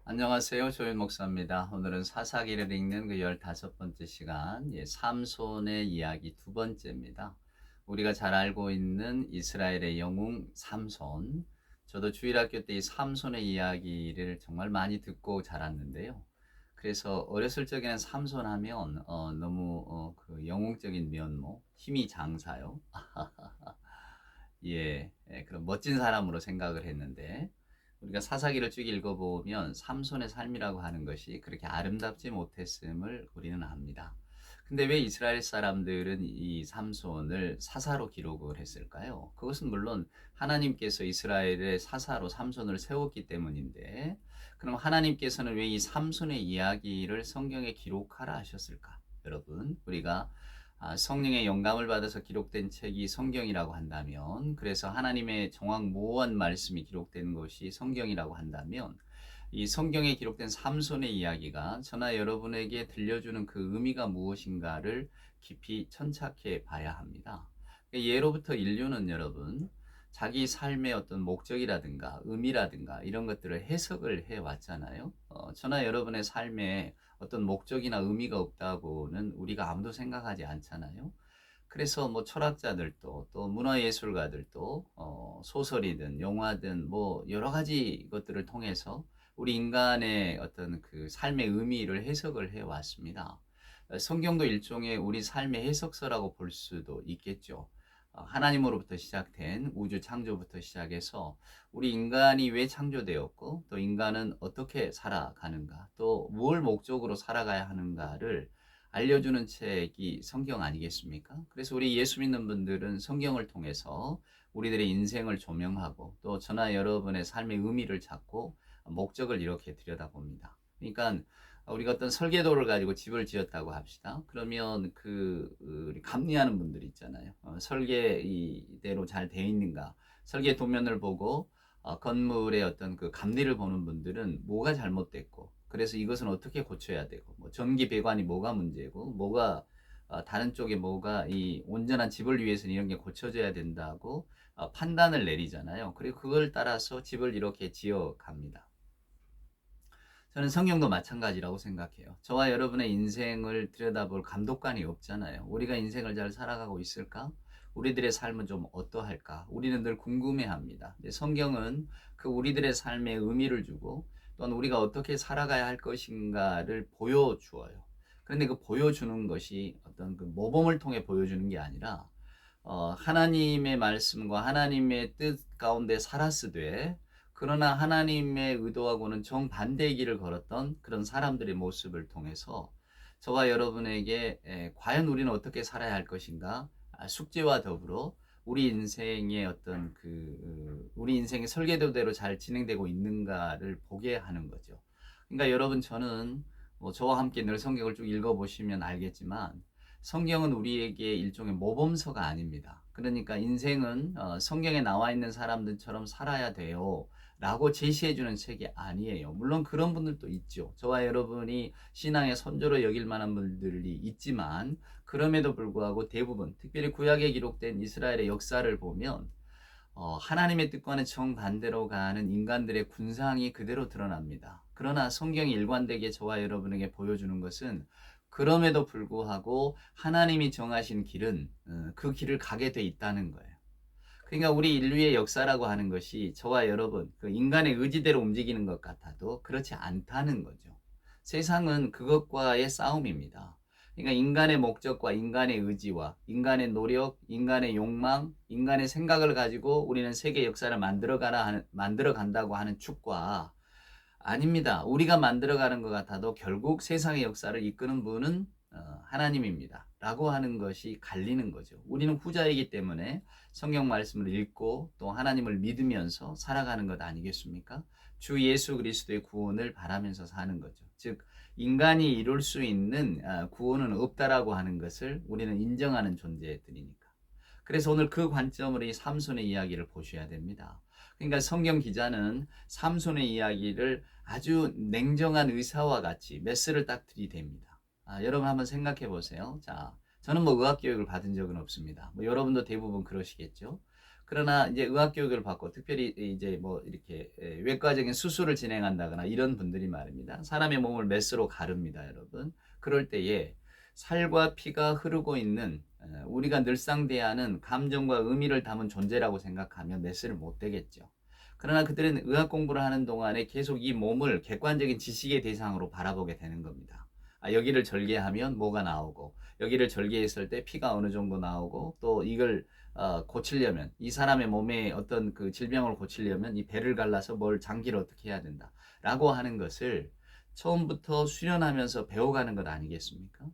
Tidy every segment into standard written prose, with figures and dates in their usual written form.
안녕하세요. 조윤 목사입니다. 오늘은 사사기를 읽는 그 15번째 시간, 삼손의 이야기 두 번째입니다. 우리가 잘 알고 있는 이스라엘의 영웅 삼손. 저도 주일학교 때 이 삼손의 이야기를 정말 많이 듣고 자랐는데요. 그래서 어렸을 적에는 삼손 하면 너무 그 영웅적인 면모, 힘이 장사요. 그런 멋진 사람으로 생각을 했는데 우리가 사사기를 쭉 읽어보면 삼손의 삶이라고 하는 것이 그렇게 아름답지 못했음을 우리는 압니다. 근데 왜 이스라엘 사람들은 이 삼손을 사사로 기록을 했을까요? 그것은 물론 하나님께서 이스라엘의 사사로 삼손을 세웠기 때문인데, 그럼 하나님께서는 왜 이 삼손의 이야기를 성경에 기록하라 하셨을까? 여러분, 우리가 성령의 영감을 받아서 기록된 책이 성경이라고 한다면, 그래서 하나님의 정확무한 말씀이 기록된 것이 성경이라고 한다면, 이 성경에 기록된 삼손의 이야기가 저나 여러분에게 들려주는 그 의미가 무엇인가를 깊이 천착해 봐야 합니다. 예로부터 인류는 여러분, 자기 삶의 어떤 목적이라든가 의미라든가 이런 것들을 해석을 해 왔잖아요. 저나 여러분의 삶에 어떤 목적이나 의미가 없다고는 우리가 아무도 생각하지 않잖아요. 그래서 뭐 철학자들도 또 문화예술가들도 소설이든 영화든 뭐 여러 가지 것들을 통해서 우리 인간의 어떤 그 삶의 의미를 해석을 해 왔습니다. 성경도 일종의 우리 삶의 해석서라고 볼 수도 있겠죠. 하나님으로부터 시작된 우주 창조부터 시작해서 우리 인간이 왜 창조되었고 또 인간은 어떻게 살아가는가 또 뭘 목적으로 살아가야 하는가를 알려주는 책이 성경 아니겠습니까? 그래서 우리 예수 믿는 분들은 성경을 통해서 우리들의 인생을 조명하고 또 저나 여러분의 삶의 의미를 찾고 목적을 이렇게 들여다봅니다. 그러니까 우리가 어떤 설계도를 가지고 집을 지었다고 합시다. 그러면 우리 감리하는 분들 있잖아요. 설계 이대로 잘 돼 있는가? 설계 도면을 보고 건물의 어떤 그 감리를 보는 분들은 뭐가 잘못됐고, 그래서 이것은 어떻게 고쳐야 되고, 뭐 전기 배관이 뭐가 문제고, 뭐가 다른 쪽에 뭐가 이 온전한 집을 위해서는 이런 게 고쳐져야 된다고 판단을 내리잖아요. 그리고 그걸 따라서 집을 이렇게 지어 갑니다. 저는 성경도 마찬가지라고 생각해요. 저와 여러분의 인생을 들여다볼 감독관이 없잖아요. 우리가 인생을 잘 살아가고 있을까? 우리들의 삶은 좀 어떠할까? 우리는 늘 궁금해합니다. 근데 성경은 그 우리들의 삶에 의미를 주고 또한 우리가 어떻게 살아가야 할 것인가를 보여주어요. 그런데 그 보여주는 것이 어떤 그 모범을 통해 보여주는 게 아니라 하나님의 말씀과 하나님의 뜻 가운데 살았으되 그러나 하나님의 의도하고는 정반대의 길을 걸었던 그런 사람들의 모습을 통해서 저와 여러분에게 과연 우리는 어떻게 살아야 할 것인가 숙제와 더불어 우리 인생의 어떤 우리 인생의 설계도대로 잘 진행되고 있는가를 보게 하는 거죠. 그러니까 여러분, 저는 뭐 저와 함께 늘 성경을 쭉 읽어보시면 알겠지만 성경은 우리에게 일종의 모범서가 아닙니다. 그러니까 인생은 성경에 나와 있는 사람들처럼 살아야 돼요 라고 제시해주는 책이 아니에요. 물론 그런 분들도 있죠. 저와 여러분이 신앙의 선조로 여길 만한 분들이 있지만 그럼에도 불구하고 대부분, 특별히 구약에 기록된 이스라엘의 역사를 보면 하나님의 뜻과는 정반대로 가는 인간들의 군상이 그대로 드러납니다. 그러나 성경이 일관되게 저와 여러분에게 보여주는 것은 그럼에도 불구하고 하나님이 정하신 길은 그 길을 가게 돼 있다는 거예요. 그러니까 우리 인류의 역사라고 하는 것이 저와 여러분, 그 인간의 의지대로 움직이는 것 같아도 그렇지 않다는 거죠. 세상은 그것과의 싸움입니다. 그러니까 인간의 목적과 인간의 의지와 인간의 노력, 인간의 욕망, 인간의 생각을 가지고 우리는 세계 역사를 만들어 간다고 하는 축과 아닙니다. 우리가 만들어가는 것 같아도 결국 세상의 역사를 이끄는 분은 하나님입니다. 라고 하는 것이 갈리는 거죠. 우리는 후자이기 때문에 성경 말씀을 읽고 또 하나님을 믿으면서 살아가는 것 아니겠습니까? 주 예수 그리스도의 구원을 바라면서 사는 거죠. 즉 인간이 이룰 수 있는 구원은 없다라고 하는 것을 우리는 인정하는 존재들이니까. 그래서 오늘 그 관점으로 이 삼손의 이야기를 보셔야 됩니다. 그러니까 성경 기자는 삼손의 이야기를 아주 냉정한 의사와 같이 메스를 딱 들이댑니다. 여러분 한번 생각해 보세요. 자, 저는 뭐 의학 교육을 받은 적은 없습니다. 뭐 여러분도 대부분 그러시겠죠. 그러나 이제 의학 교육을 받고 특별히 이제 뭐 이렇게 외과적인 수술을 진행한다거나 이런 분들이 말입니다. 사람의 몸을 메스로 가릅니다, 여러분. 그럴 때에 살과 피가 흐르고 있는 우리가 늘상 대하는 감정과 의미를 담은 존재라고 생각하면 메스를 못 대겠죠. 그러나 그들은 의학 공부를 하는 동안에 계속 이 몸을 객관적인 지식의 대상으로 바라보게 되는 겁니다. 여기를 절개하면 뭐가 나오고 여기를 절개했을 때 피가 어느 정도 나오고 또 이걸 고치려면 이 사람의 몸에 어떤 그 질병을 고치려면 이 배를 갈라서 뭘 장기를 어떻게 해야 된다 라고 하는 것을 처음부터 수련하면서 배워가는 것 아니겠습니까?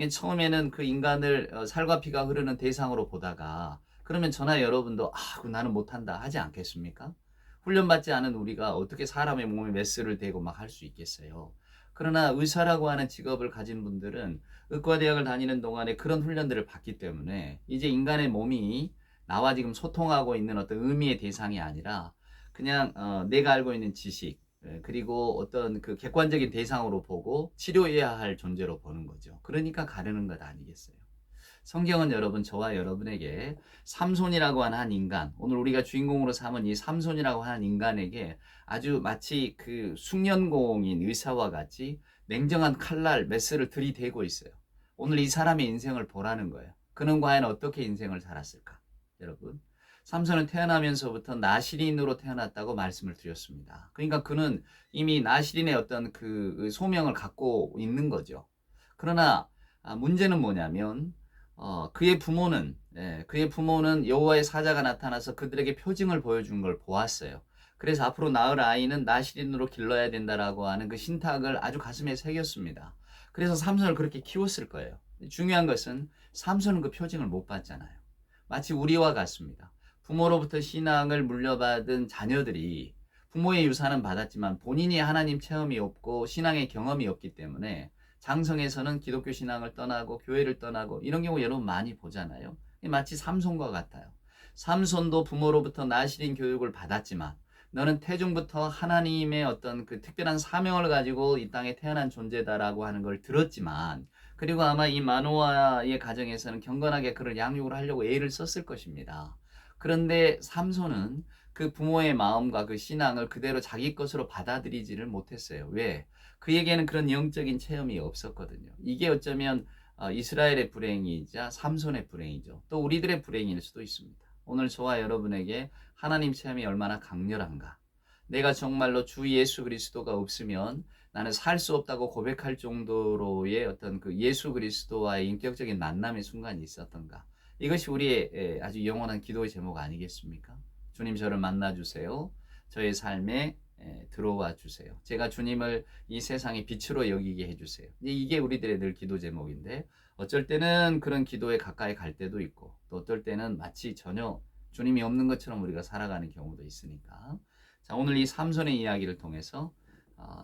처음에는 그 인간을 살과 피가 흐르는 대상으로 보다가 그러면 저나 여러분도 나는 못한다 하지 않겠습니까? 훈련받지 않은 우리가 어떻게 사람의 몸에 메스를 대고 막 할 수 있겠어요. 그러나 의사라고 하는 직업을 가진 분들은 의과대학을 다니는 동안에 그런 훈련들을 받기 때문에 이제 인간의 몸이 나와 지금 소통하고 있는 어떤 의미의 대상이 아니라 그냥 내가 알고 있는 지식 그리고 어떤 그 객관적인 대상으로 보고 치료해야 할 존재로 보는 거죠. 그러니까 가르는 것 아니겠어요. 성경은 여러분 저와 여러분에게 삼손이라고 하는 한 인간, 오늘 우리가 주인공으로 삼은 이 삼손이라고 하는 인간에게 아주 마치 그 숙련공인 의사와 같이 냉정한 칼날 메스를 들이대고 있어요. 오늘 이 사람의 인생을 보라는 거예요. 그는 과연 어떻게 인생을 살았을까? 여러분, 삼손은 태어나면서부터 나시린으로 태어났다고 말씀을 드렸습니다. 그러니까 그는 이미 나시린의 어떤 그 소명을 갖고 있는 거죠. 그러나 문제는 뭐냐면 그의 부모는 여호와의 사자가 나타나서 그들에게 표징을 보여준 걸 보았어요. 그래서 앞으로 낳을 아이는 나시린으로 길러야 된다라고 하는 그 신탁을 아주 가슴에 새겼습니다. 그래서 삼손을 그렇게 키웠을 거예요. 중요한 것은 삼손은 그 표징을 못 봤잖아요. 마치 우리와 같습니다. 부모로부터 신앙을 물려받은 자녀들이 부모의 유산은 받았지만 본인이 하나님 체험이 없고 신앙의 경험이 없기 때문에 장성에서는 기독교 신앙을 떠나고 교회를 떠나고 이런 경우 여러분 많이 보잖아요. 마치 삼손과 같아요. 삼손도 부모로부터 나시린 교육을 받았지만 너는 태중부터 하나님의 어떤 그 특별한 사명을 가지고 이 땅에 태어난 존재다라고 하는 걸 들었지만 그리고 아마 이 마노아의 가정에서는 경건하게 그를 양육을 하려고 애를 썼을 것입니다. 그런데 삼손은 그 부모의 마음과 그 신앙을 그대로 자기 것으로 받아들이지를 못했어요. 왜? 그에게는 그런 영적인 체험이 없었거든요. 이게 어쩌면 이스라엘의 불행이자 삼손의 불행이죠. 또 우리들의 불행일 수도 있습니다. 오늘 저와 여러분에게 하나님 체험이 얼마나 강렬한가. 내가 정말로 주 예수 그리스도가 없으면 나는 살 수 없다고 고백할 정도로의 어떤 그 예수 그리스도와의 인격적인 만남의 순간이 있었던가. 이것이 우리의 아주 영원한 기도의 제목 아니겠습니까? 주님 저를 만나주세요. 저의 삶에 들어와 주세요. 제가 주님을 이 세상의 빛으로 여기게 해주세요. 이게 우리들의 늘 기도 제목인데 어쩔 때는 그런 기도에 가까이 갈 때도 있고 또 어떨 때는 마치 전혀 주님이 없는 것처럼 우리가 살아가는 경우도 있으니까 자 오늘 이 삼손의 이야기를 통해서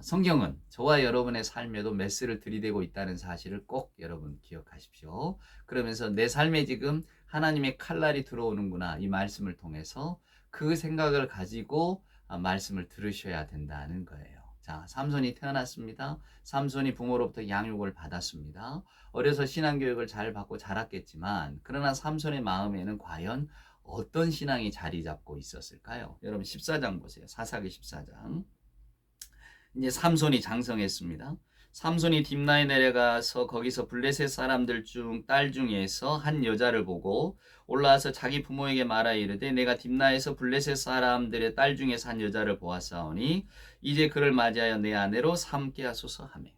성경은 저와 여러분의 삶에도 메스를 들이대고 있다는 사실을 꼭 여러분 기억하십시오. 그러면서 내 삶에 지금 하나님의 칼날이 들어오는구나 이 말씀을 통해서 그 생각을 가지고 말씀을 들으셔야 된다는 거예요. 자, 삼손이 태어났습니다. 삼손이 부모로부터 양육을 받았습니다. 어려서 신앙교육을 잘 받고 자랐겠지만 그러나 삼손의 마음에는 과연 어떤 신앙이 자리 잡고 있었을까요? 여러분 14장 보세요. 사사기 14장. 이제 삼손이 장성했습니다. 삼손이 딥나에 내려가서 거기서 블레셋 사람들 중 딸 중에서 한 여자를 보고 올라와서 자기 부모에게 말하 이르되 내가 딥나에서 블레셋 사람들의 딸 중에서 한 여자를 보았사오니 이제 그를 맞이하여 내 아내로 삼게 하소서 하매.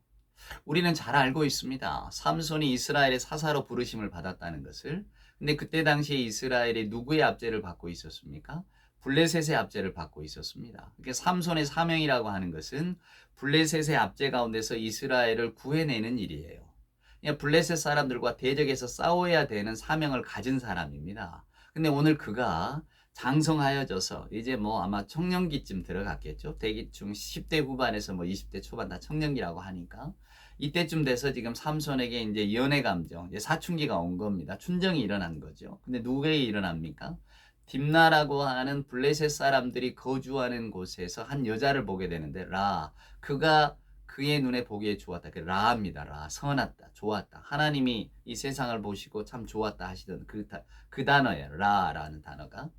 우리는 잘 알고 있습니다. 삼손이 이스라엘의 사사로 부르심을 받았다는 것을. 근데 그때 당시에 이스라엘이 누구의 압제를 받고 있었습니까? 블레셋의 압제를 받고 있었습니다. 그러니까 삼손의 사명이라고 하는 것은 블레셋의 압제 가운데서 이스라엘을 구해내는 일이에요. 그러니까 블레셋 사람들과 대적해서 싸워야 되는 사명을 가진 사람입니다. 근데 오늘 그가 장성하여져서 이제 뭐 아마 청년기쯤 들어갔겠죠. 대기중 10대 후반에서 뭐 20대 초반 다 청년기라고 하니까 이때쯤 돼서 지금 삼손에게 이제 연애 감정, 이제 사춘기가 온 겁니다. 춘정이 일어난 거죠. 근데 누구에게 일어납니까? 딥나라고 하는 블레셋 사람들이 거주하는 곳에서 한 여자를 보게 되는데 그가 그의 눈에 보기에 좋았다. 라입니다. 선하다, 좋았다. 하나님이 이 세상을 보시고 참 좋았다 하시던 그 단어예요. 라라는 단어가.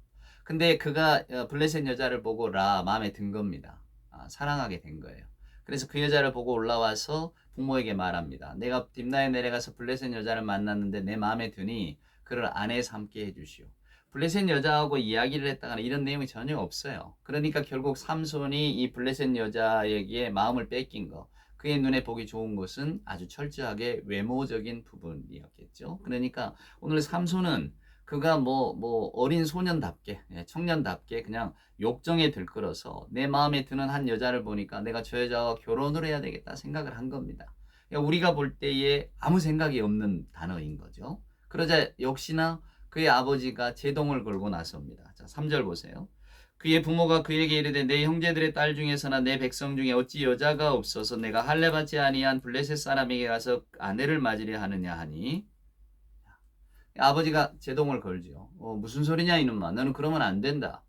근데 그가 블레셋 여자를 보고 마음에 든 겁니다. 사랑하게 된 거예요. 그래서 그 여자를 보고 올라와서 부모에게 말합니다. 내가 딥나에 내려가서 블레셋 여자를 만났는데 내 마음에 드니 그를 아내 삼게 해주시오. 블레셋 여자하고 이야기를 했다가는 이런 내용이 전혀 없어요. 그러니까 결국 삼손이 이 블레셋 여자에게 마음을 뺏긴 거, 그의 눈에 보기 좋은 것은 아주 철저하게 외모적인 부분이었겠죠. 그러니까 오늘 삼손은 그가 어린 소년답게, 청년답게 그냥 욕정에 들끓어서 내 마음에 드는 한 여자를 보니까 내가 저 여자와 결혼을 해야 되겠다 생각을 한 겁니다. 그러니까 우리가 볼 때에 아무 생각이 없는 단어인 거죠. 그러자 역시나 그의 아버지가 제동을 걸고 나섭니다. 자, 3절 보세요. 그의 부모가 그에게 이르되 내 형제들의 딸 중에서나 내 백성 중에 어찌 여자가 없어서 내가 할례 받지 아니한 블레셋 사람에게 가서 아내를 맞으려 하느냐 하니, 아버지가 제동을 걸지요. 무슨 소리냐 이놈아, 너는 그러면 안 된다.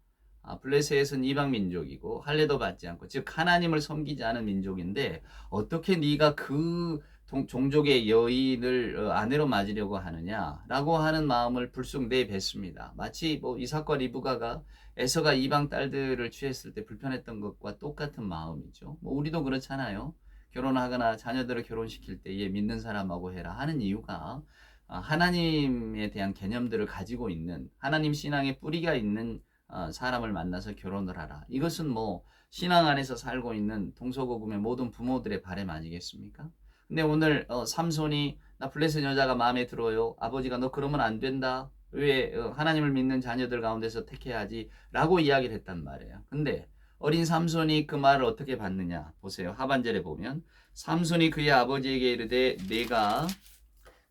블레셋은 이방 민족이고 할례도 받지 않고 즉 하나님을 섬기지 않은 민족인데 어떻게 네가 그 종족의 여인을 아내로 맞으려고 하느냐라고 하는 마음을 불쑥 내뱉습니다. 마치 이삭과 리브가가 에서가 이방 딸들을 취했을 때 불편했던 것과 똑같은 마음이죠. 우리도 그렇잖아요. 결혼하거나 자녀들을 결혼시킬 때에 믿는 사람하고 해라 하는 이유가 하나님에 대한 개념들을 가지고 있는 하나님 신앙의 뿌리가 있는 사람을 만나서 결혼을 하라. 이것은 신앙 안에서 살고 있는 동서고금의 모든 부모들의 바람 아니겠습니까? 근데 오늘 삼손이 나 블레셋 여자가 마음에 들어요. 아버지가 너 그러면 안 된다. 왜 하나님을 믿는 자녀들 가운데서 택해야지 라고 이야기를 했단 말이에요. 근데 어린 삼손이 그 말을 어떻게 받느냐 보세요. 하반절에 보면 삼손이 그의 아버지에게 이르되 내가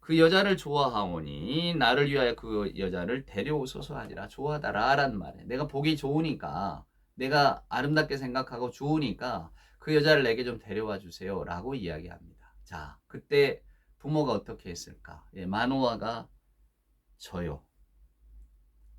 그 여자를 좋아하오니 나를 위하여 그 여자를 데려오소서 하니라. 좋아하다라 라는 말이에요. 내가 보기 좋으니까, 내가 아름답게 생각하고 좋으니까 그 여자를 내게 좀 데려와 주세요 라고 이야기합니다. 자, 그때 부모가 어떻게 했을까? 마노아가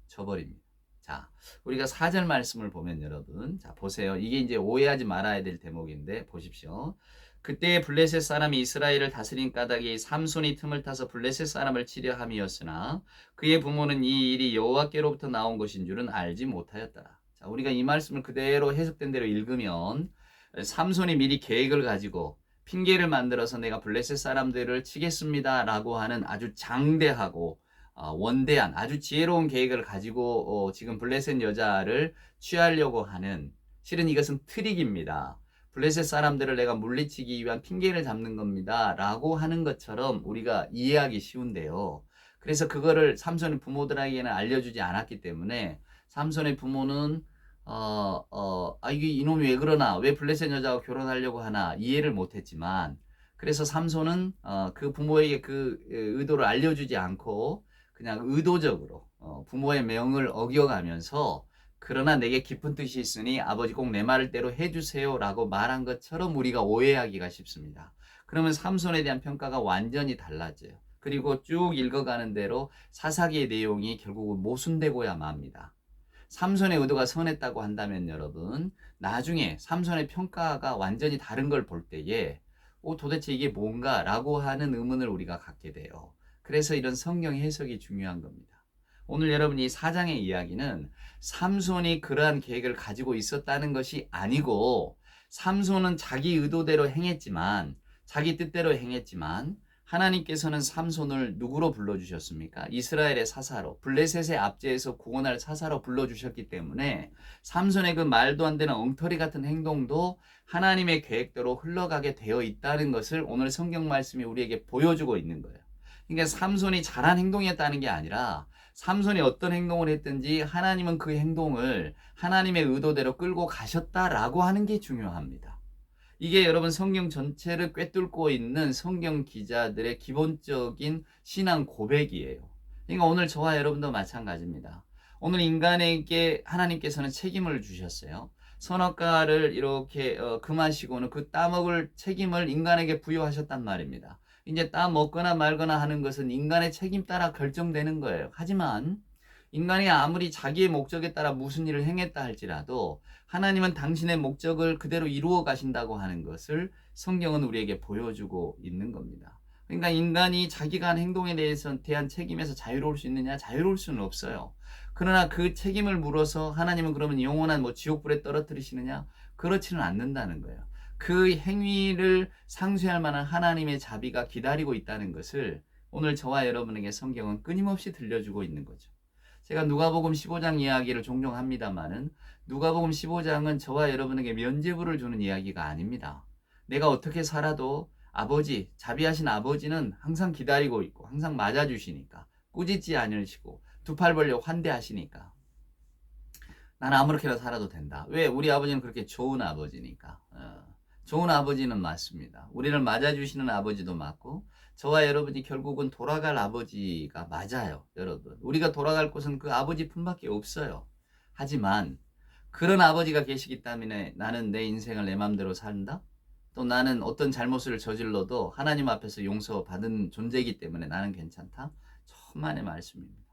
져버립니다. 자, 우리가 4절 말씀을 보면 여러분, 자 보세요. 이게 이제 오해하지 말아야 될 대목인데 보십시오. 그때 블레셋 사람이 이스라엘을 다스린 까닭이 삼손이 틈을 타서 블레셋 사람을 치려 함이었으나 그의 부모는 이 일이 여호와께로부터 나온 것인 줄은 알지 못하였더라. 자, 우리가 이 말씀을 그대로 해석된 대로 읽으면 삼손이 미리 계획을 가지고 핑계를 만들어서 내가 블레셋 사람들을 치겠습니다라고 하는 아주 장대하고 원대한 아주 지혜로운 계획을 가지고 지금 블레셋 여자를 취하려고 하는, 실은 이것은 트릭입니다. 블레셋 사람들을 내가 물리치기 위한 핑계를 잡는 겁니다 라고 하는 것처럼 우리가 이해하기 쉬운데요. 그래서 그거를 삼손의 부모들에게는 알려주지 않았기 때문에 삼손의 부모는 이게 이놈이 왜 그러나, 왜 블레셋 여자와 결혼하려고 하나 이해를 못했지만, 그래서 삼손은 그 부모에게 그 의도를 알려주지 않고 그냥 의도적으로 부모의 명을 어겨가면서 그러나 내게 깊은 뜻이 있으니 아버지 꼭 내 말을 대로 해주세요 라고 말한 것처럼 우리가 오해하기가 쉽습니다. 그러면 삼손에 대한 평가가 완전히 달라져요. 그리고 쭉 읽어가는 대로 사사기의 내용이 결국은 모순되고야 맙니다. 삼손의 의도가 선했다고 한다면 여러분, 나중에 삼손의 평가가 완전히 다른 걸 볼 때에 도대체 이게 뭔가 라고 하는 의문을 우리가 갖게 돼요. 그래서 이런 성경 해석이 중요한 겁니다. 오늘 여러분 이 4장의 이야기는 삼손이 그러한 계획을 가지고 있었다는 것이 아니고, 삼손은 자기 의도대로 행했지만, 자기 뜻대로 행했지만 하나님께서는 삼손을 누구로 불러주셨습니까? 이스라엘의 사사로, 블레셋의 압제에서 구원할 사사로 불러주셨기 때문에 삼손의 그 말도 안 되는 엉터리 같은 행동도 하나님의 계획대로 흘러가게 되어 있다는 것을 오늘 성경 말씀이 우리에게 보여주고 있는 거예요. 그러니까 삼손이 잘한 행동이었다는 게 아니라 삼손이 어떤 행동을 했든지 하나님은 그 행동을 하나님의 의도대로 끌고 가셨다라고 하는 게 중요합니다. 이게 여러분 성경 전체를 꿰뚫고 있는 성경 기자들의 기본적인 신앙 고백이에요. 그러니까 오늘 저와 여러분도 마찬가지입니다. 오늘 인간에게 하나님께서는 책임을 주셨어요. 선악과를 이렇게 금하시고는 그 따먹을 책임을 인간에게 부여하셨단 말입니다. 이제 따먹거나 말거나 하는 것은 인간의 책임 따라 결정되는 거예요. 하지만 인간이 아무리 자기의 목적에 따라 무슨 일을 행했다 할지라도 하나님은 당신의 목적을 그대로 이루어 가신다고 하는 것을 성경은 우리에게 보여주고 있는 겁니다. 그러니까 인간이 자기가 한 행동에 대한 책임에서 자유로울 수 있느냐? 자유로울 수는 없어요. 그러나 그 책임을 물어서 하나님은 그러면 영원한 뭐 지옥불에 떨어뜨리시느냐? 그렇지는 않는다는 거예요. 그 행위를 상쇄할 만한 하나님의 자비가 기다리고 있다는 것을 오늘 저와 여러분에게 성경은 끊임없이 들려주고 있는 거죠. 제가 누가복음 15장 이야기를 종종 합니다마는 누가복음 15장은 저와 여러분에게 면죄부를 주는 이야기가 아닙니다. 내가 어떻게 살아도 아버지, 자비하신 아버지는 항상 기다리고 있고 항상 맞아주시니까 꾸짖지 않으시고 두 팔 벌려 환대하시니까 나는 아무렇게나 살아도 된다. 왜? 우리 아버지는 그렇게 좋은 아버지니까. 좋은 아버지는 맞습니다. 우리를 맞아주시는 아버지도 맞고 저와 여러분이 결국은 돌아갈 아버지가 맞아요. 여러분. 우리가 돌아갈 곳은 그 아버지 품밖에 없어요. 하지만 그런 아버지가 계시기 때문에 나는 내 인생을 내 마음대로 산다? 또 나는 어떤 잘못을 저질러도 하나님 앞에서 용서받은 존재이기 때문에 나는 괜찮다? 천만의 말씀입니다.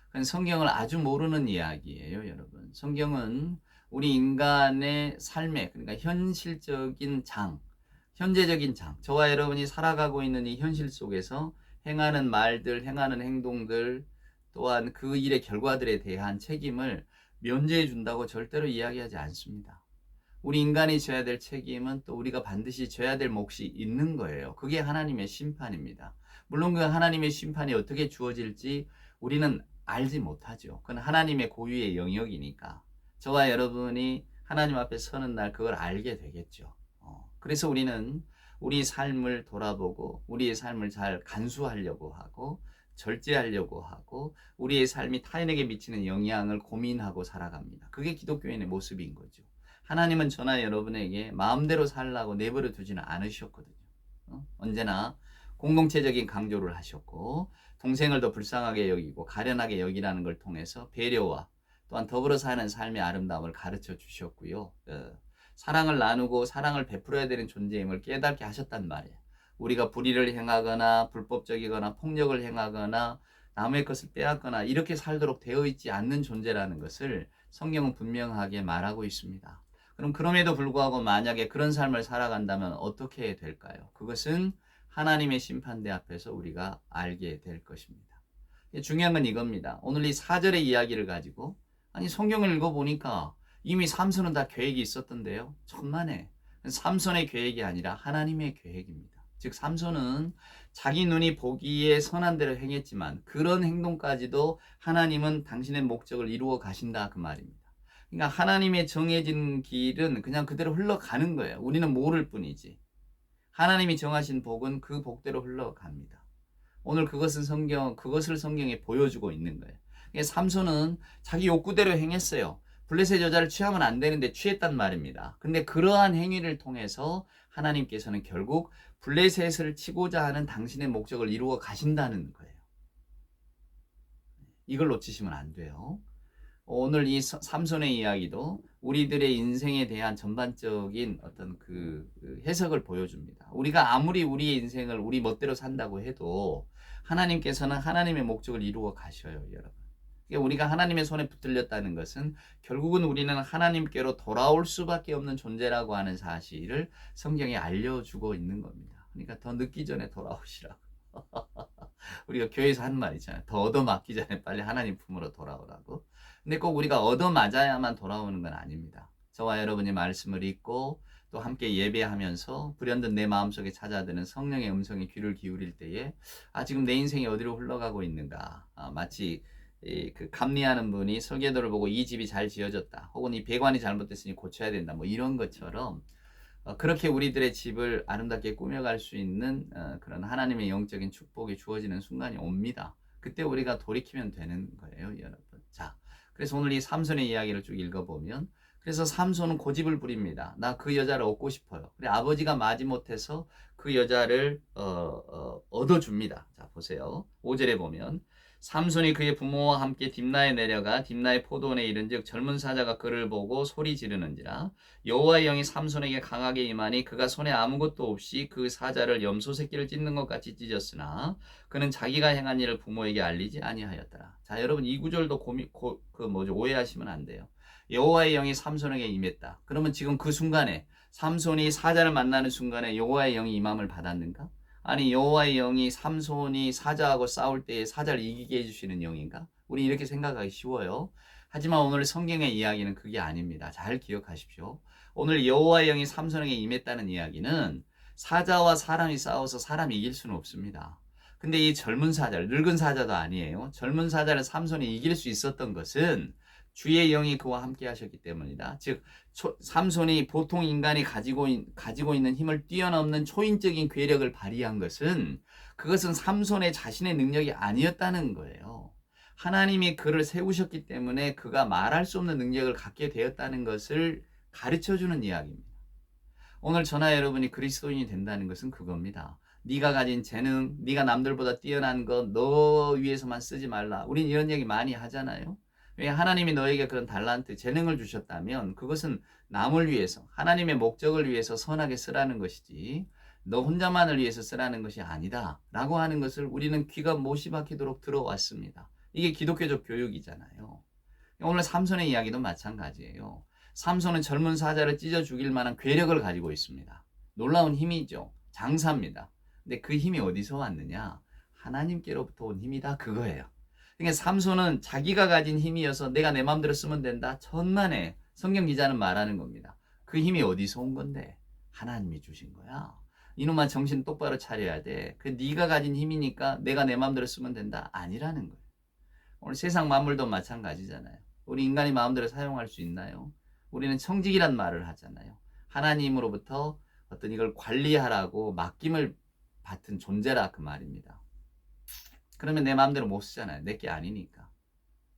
그건 성경을 아주 모르는 이야기예요, 여러분. 성경은 우리 인간의 삶에, 그러니까 현실적인 현재적인 저와 여러분이 살아가고 있는 이 현실 속에서 행하는 말들, 행하는 행동들, 또한 그 일의 결과들에 대한 책임을 면제해 준다고 절대로 이야기하지 않습니다. 우리 인간이 져야 될 책임은 또 우리가 반드시 져야 될 몫이 있는 거예요. 그게 하나님의 심판입니다. 물론 그 하나님의 심판이 어떻게 주어질지 우리는 알지 못하죠. 그건 하나님의 고유의 영역이니까 저와 여러분이 하나님 앞에 서는 날 그걸 알게 되겠죠. 그래서 우리는 우리 삶을 돌아보고 우리의 삶을 잘 간수하려고 하고 절제하려고 하고 우리의 삶이 타인에게 미치는 영향을 고민하고 살아갑니다. 그게 기독교인의 모습인 거죠. 하나님은 저나 여러분에게 마음대로 살라고 내버려 두지는 않으셨거든요. 언제나 공동체적인 강조를 하셨고 동생을 더 불쌍하게 여기고 가련하게 여기라는 걸 통해서 배려와 또한 더불어 사는 삶의 아름다움을 가르쳐 주셨고요. 사랑을 나누고 사랑을 베풀어야 되는 존재임을 깨닫게 하셨단 말이에요. 우리가 불의를 행하거나 불법적이거나 폭력을 행하거나 남의 것을 빼앗거나 이렇게 살도록 되어 있지 않는 존재라는 것을 성경은 분명하게 말하고 있습니다. 그럼 그럼에도 불구하고 만약에 그런 삶을 살아간다면 어떻게 될까요? 그것은 하나님의 심판대 앞에서 우리가 알게 될 것입니다. 중요한 건 이겁니다. 오늘 이 4절의 이야기를 가지고 아니 성경을 읽어보니까 이미 삼손은 다 계획이 있었던데요. 천만에 삼손의 계획이 아니라 하나님의 계획입니다. 즉 삼손은 자기 눈이 보기에 선한 대로 행했지만 그런 행동까지도 하나님은 당신의 목적을 이루어 가신다 그 말입니다. 그러니까 하나님의 정해진 길은 그냥 그대로 흘러가는 거예요. 우리는 모를 뿐이지. 하나님이 정하신 복은 그 복대로 흘러갑니다. 오늘 그것을 성경에 보여주고 있는 거예요. 삼손은 자기 욕구대로 행했어요. 블레셋 여자를 취하면 안 되는데 취했단 말입니다. 근데 그러한 행위를 통해서 하나님께서는 결국 블레셋을 치고자 하는 당신의 목적을 이루어 가신다는 거예요. 이걸 놓치시면 안 돼요. 오늘 이 삼손의 이야기도 우리들의 인생에 대한 전반적인 어떤 그 해석을 보여줍니다. 우리가 아무리 우리의 인생을 우리 멋대로 산다고 해도 하나님께서는 하나님의 목적을 이루어 가셔요, 여러분. 우리가 하나님의 손에 붙들렸다는 것은 결국은 우리는 하나님께로 돌아올 수밖에 없는 존재라고 하는 사실을 성경에 알려주고 있는 겁니다. 그러니까 더 늦기 전에 돌아오시라고. 우리가 교회에서 하는 말 있잖아요. 더 얻어맞기 전에 빨리 하나님 품으로 돌아오라고. 근데 꼭 우리가 얻어맞아야만 돌아오는 건 아닙니다. 저와 여러분이 말씀을 읽고 또 함께 예배하면서 불현듯 내 마음속에 찾아드는 성령의 음성에 귀를 기울일 때에 지금 내 인생이 어디로 흘러가고 있는가. 마치 그 감리하는 분이 설계도를 보고 이 집이 잘 지어졌다. 혹은 이 배관이 잘못됐으니 고쳐야 된다. 뭐 이런 것처럼 그렇게 우리들의 집을 아름답게 꾸며갈 수 있는 그런 하나님의 영적인 축복이 주어지는 순간이 옵니다. 그때 우리가 돌이키면 되는 거예요, 여러분. 자, 그래서 오늘 이 삼손의 이야기를 쭉 읽어보면 그래서 삼손은 고집을 부립니다. 나 그 여자를 얻고 싶어요. 그래 아버지가 마지못해서 그 여자를 얻어줍니다. 자, 보세요. 5절에 보면 삼손이 그의 부모와 함께 딥나에 내려가 딥나의 포도원에 이른즉 젊은 사자가 그를 보고 소리 지르는지라 여호와의 영이 삼손에게 강하게 임하니 그가 손에 아무것도 없이 그 사자를 염소 새끼를 찢는 것 같이 찢었으나 그는 자기가 행한 일을 부모에게 알리지 아니하였더라. 자, 여러분 이 구절도 오해하시면 안 돼요. 여호와의 영이 삼손에게 임했다. 그러면 지금 그 순간에 삼손이 사자를 만나는 순간에 여호와의 영이 임함을 받았는가? 아니 여호와의 영이 삼손이 사자하고 싸울 때 사자를 이기게 해주시는 영인가? 우리 이렇게 생각하기 쉬워요. 하지만 오늘 성경의 이야기는 그게 아닙니다. 잘 기억하십시오. 오늘 여호와의 영이 삼손에게 임했다는 이야기는 사자와 사람이 싸워서 사람이 이길 수는 없습니다. 근데 이 젊은 사자를, 늙은 사자도 아니에요. 젊은 사자를 삼손이 이길 수 있었던 것은 주의 영이 그와 함께 하셨기 때문이다. 즉 삼손이 보통 인간이 가지고 있는 힘을 뛰어넘는 초인적인 괴력을 발휘한 것은 그것은 삼손의 자신의 능력이 아니었다는 거예요. 하나님이 그를 세우셨기 때문에 그가 말할 수 없는 능력을 갖게 되었다는 것을 가르쳐주는 이야기입니다. 오늘 저나 여러분이 그리스도인이 된다는 것은 그겁니다. 네가 가진 재능, 네가 남들보다 뛰어난 것 너 위해서만 쓰지 말라. 우린 이런 얘기 많이 하잖아요. 왜 하나님이 너에게 그런 달란트, 재능을 주셨다면 그것은 남을 위해서, 하나님의 목적을 위해서 선하게 쓰라는 것이지 너 혼자만을 위해서 쓰라는 것이 아니다 라고 하는 것을 우리는 귀가 못이 박히도록 들어왔습니다. 이게 기독교적 교육이잖아요. 오늘 삼손의 이야기도 마찬가지예요. 삼손은 젊은 사자를 찢어 죽일 만한 괴력을 가지고 있습니다. 놀라운 힘이죠. 장사입니다. 근데 그 힘이 어디서 왔느냐? 하나님께로부터 온 힘이다 그거예요. 그러니까 삼손은 자기가 가진 힘이어서 내가 내 마음대로 쓰면 된다. 천만에 성경 기자는 말하는 겁니다. 그 힘이 어디서 온 건데? 하나님이 주신 거야. 이놈아 정신 똑바로 차려야 돼. 그 네가 가진 힘이니까 내가 내 마음대로 쓰면 된다. 아니라는 거예요. 오늘 세상 만물도 마찬가지잖아요. 우리 인간이 마음대로 사용할 수 있나요? 우리는 청직이란 말을 하잖아요. 하나님으로부터 어떤 이걸 관리하라고 맡김을 받은 존재라 그 말입니다. 그러면 내 마음대로 못 쓰잖아요. 내게 아니니까.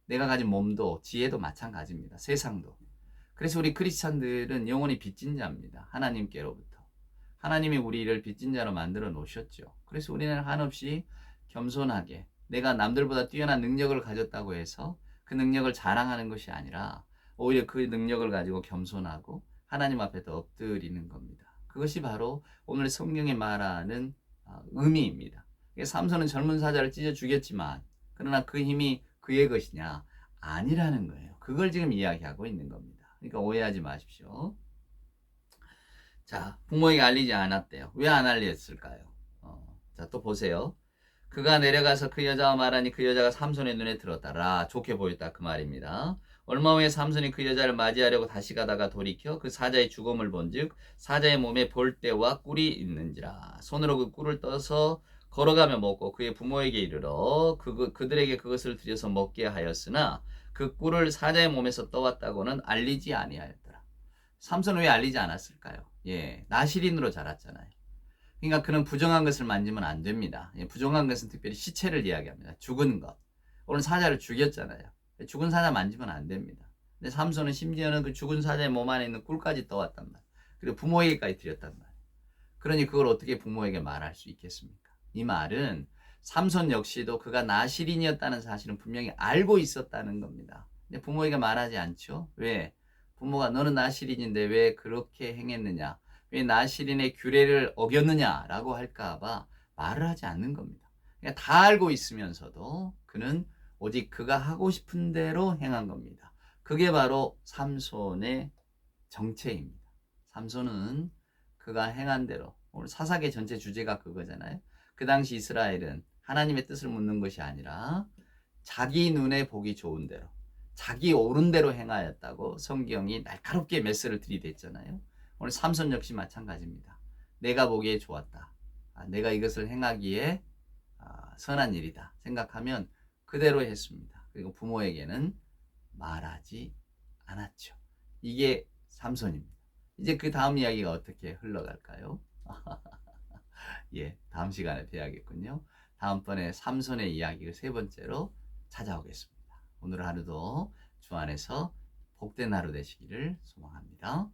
내가 가진 몸도 지혜도 마찬가지입니다. 세상도. 그래서 우리 크리스찬들은 영원히 빚진 자입니다. 하나님께로부터. 하나님이 우리를 빚진 자로 만들어 놓으셨죠. 그래서 우리는 한없이 겸손하게 내가 남들보다 뛰어난 능력을 가졌다고 해서 그 능력을 자랑하는 것이 아니라 오히려 그 능력을 가지고 겸손하고 하나님 앞에 더 엎드리는 겁니다. 그것이 바로 오늘 성경이 말하는 의미입니다. 삼손은 젊은 사자를 찢어 죽였지만 그러나 그 힘이 그의 것이냐? 아니라는 거예요. 그걸 지금 이야기하고 있는 겁니다. 그러니까 오해하지 마십시오. 자, 부모에게 알리지 않았대요. 왜 안 알렸을까요? 자, 또 보세요. 그가 내려가서 그 여자와 말하니 그 여자가 삼손의 눈에 들었다라. 좋게 보였다 그 말입니다. 얼마 후에 삼손이 그 여자를 맞이하려고 다시 가다가 돌이켜 그 사자의 죽음을 본즉 사자의 몸에 볼대와 꿀이 있는지라. 손으로 그 꿀을 떠서 걸어가며 먹고 그의 부모에게 이르러 그들에게 그것을 들여서 먹게 하였으나 그 꿀을 사자의 몸에서 떠왔다고는 알리지 아니하였더라. 삼손은 왜 알리지 않았을까요? 예, 나실인으로 자랐잖아요. 그러니까 그는 부정한 것을 만지면 안 됩니다. 예, 부정한 것은 특별히 시체를 이야기합니다. 죽은 것. 오늘 사자를 죽였잖아요. 죽은 사자 만지면 안 됩니다. 근데 삼손은 심지어는 그 죽은 사자의 몸 안에 있는 꿀까지 떠왔단 말이에요. 그리고 부모에게까지 드렸단 말이에요. 그러니 그걸 어떻게 부모에게 말할 수 있겠습니까? 이 말은 삼손 역시도 그가 나실인이었다는 사실은 분명히 알고 있었다는 겁니다. 근데 부모에게 말하지 않죠. 왜? 부모가 너는 나실인인데 왜 그렇게 행했느냐? 왜 나실인의 규례를 어겼느냐라고 할까봐 말을 하지 않는 겁니다. 그러니까 다 알고 있으면서도 그는 오직 그가 하고 싶은 대로 행한 겁니다. 그게 바로 삼손의 정체입니다. 삼손은 그가 행한 대로, 오늘 사사기 전체 주제가 그거잖아요. 그 당시 이스라엘은 하나님의 뜻을 묻는 것이 아니라 자기 눈에 보기 좋은 대로, 자기 옳은 대로 행하였다고 성경이 날카롭게 메시지를 들이댔잖아요. 오늘 삼손 역시 마찬가지입니다. 내가 보기에 좋았다. 내가 이것을 행하기에 선한 일이다 생각하면 그대로 했습니다. 그리고 부모에게는 말하지 않았죠. 이게 삼손입니다. 이제 그 다음 이야기가 어떻게 흘러갈까요? 예, 다음 시간에 뵈야겠군요. 다음번에 삼손의 이야기를 세 번째로 찾아오겠습니다. 오늘 하루도 주 안에서 복된 하루 되시기를 소망합니다.